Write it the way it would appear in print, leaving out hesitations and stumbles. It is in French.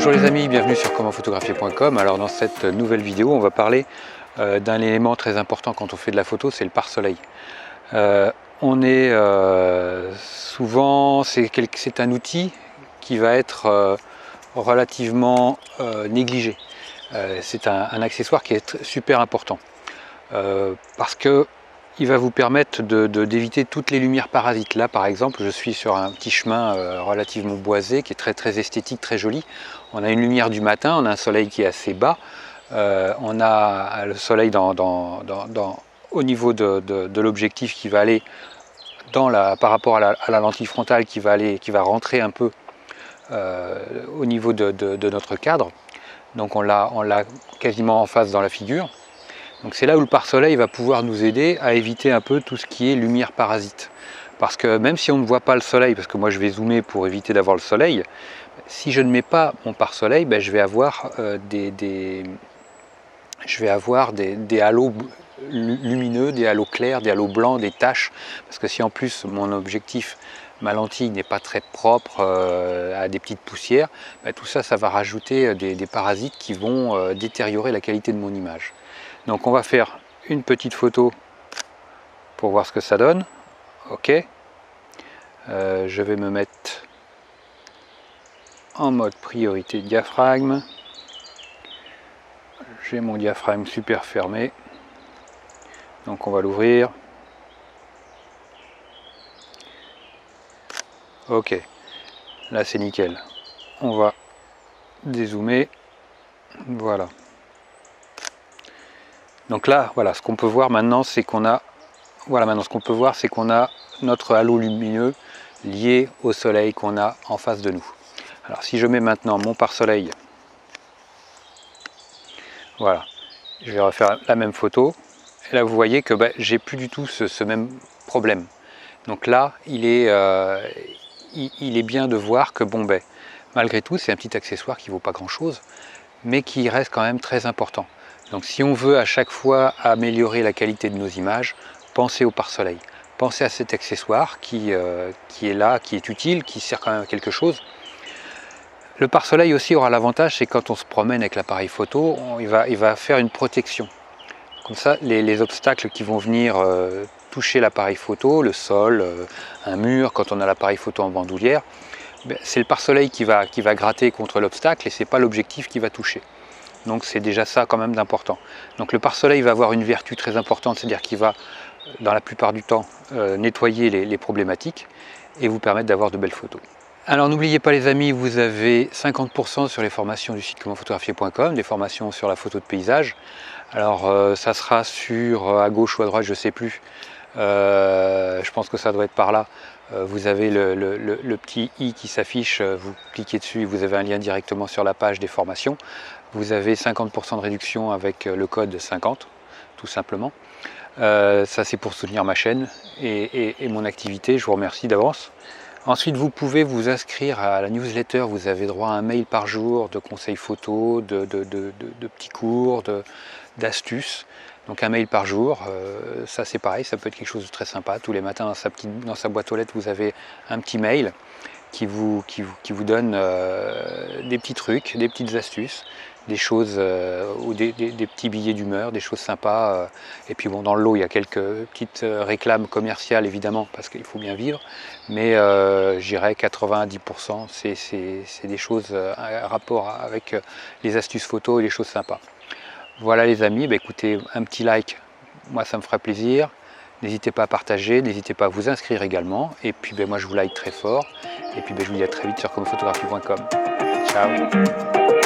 Bonjour les amis, bienvenue sur commentphotographier.com. Alors dans cette nouvelle vidéo, on va parler d'un élément très important quand on fait de la photo, c'est le pare-soleil. Souvent, c'est un outil qui va être relativement négligé. C'est un accessoire qui est super important parce que il va vous permettre d'éviter toutes les lumières parasites. Là par exemple, je suis sur un petit chemin relativement boisé qui est très esthétique, très joli. On a une lumière du matin, on a un soleil qui est assez bas, on a le soleil au niveau de l'objectif qui va aller par rapport à la lentille frontale qui va rentrer un peu au niveau de notre cadre. Donc on l'a quasiment en face dans la figure. Donc c'est là où le pare-soleil va pouvoir nous aider à éviter un peu tout ce qui est lumière parasite. Parce que même si on ne voit pas le soleil, parce que moi je vais zoomer pour éviter d'avoir le soleil, si je ne mets pas mon pare-soleil, je vais avoir des halos lumineux, des halos clairs, des halos blancs, des taches. Parce que si en plus mon objectif, ma lentille n'est pas très propre, à des petites poussières, tout ça, ça va rajouter des parasites qui vont détériorer la qualité de mon image. Donc on va faire une petite photo pour voir ce que ça donne. Ok. Je vais me mettre en mode priorité diaphragme. J'ai mon diaphragme super fermé. Donc on va l'ouvrir. Ok. Là c'est nickel. On va dézoomer. Voilà. Donc là, voilà, ce qu'on peut voir maintenant, c'est qu'on a, notre halo lumineux lié au soleil qu'on a en face de nous. Alors si je mets maintenant mon pare-soleil, voilà, je vais refaire la même photo. Et là, vous voyez que j'ai plus du tout ce même problème. Donc là, il est bien de voir que malgré tout, c'est un petit accessoire qui vaut pas grand-chose, mais qui reste quand même très important. Donc si on veut à chaque fois améliorer la qualité de nos images, pensez au pare-soleil. Pensez à cet accessoire qui est là, qui est utile, qui sert quand même à quelque chose. Le pare-soleil aussi aura l'avantage, c'est quand on se promène avec l'appareil photo, il va faire une protection. Comme ça, les obstacles qui vont venir toucher l'appareil photo, le sol, un mur, quand on a l'appareil photo en bandoulière, c'est le pare-soleil qui va gratter contre l'obstacle et ce n'est pas l'objectif qui va toucher. Donc c'est déjà ça quand même d'important. Donc le pare-soleil va avoir une vertu très importante, c'est-à-dire qu'il va, dans la plupart du temps, nettoyer les problématiques et vous permettre d'avoir de belles photos. Alors n'oubliez pas les amis, vous avez 50% sur les formations du site commentphotographier.com, des formations sur la photo de paysage. Alors ça sera à gauche ou à droite, je ne sais plus. Je pense que ça doit être par là. Vous avez le petit i qui s'affiche, vous cliquez dessus et vous avez un lien directement sur la page des formations. Vous avez 50% de réduction avec le code 50, tout simplement. Ça c'est pour soutenir ma chaîne et mon activité, je vous remercie d'avance. Ensuite vous pouvez vous inscrire à la newsletter, vous avez droit à un mail par jour de conseils photos, de petits cours, d'astuces. Donc un mail par jour, ça c'est pareil, ça peut être quelque chose de très sympa. Tous les matins dans sa boîte aux lettres, vous avez un petit mail qui vous donne des petits trucs, des petites astuces, des choses ou des petits billets d'humeur, des choses sympas. Et puis bon, dans le lot, il y a quelques petites réclames commerciales évidemment, parce qu'il faut bien vivre. Mais je dirais 90%, c'est des choses à rapport avec les astuces photos et les choses sympas. Voilà les amis, écoutez, un petit like, moi ça me ferait plaisir. N'hésitez pas à partager, n'hésitez pas à vous inscrire également. Et puis moi je vous like très fort. Et puis je vous dis à très vite sur commentphotographier.com. Ciao.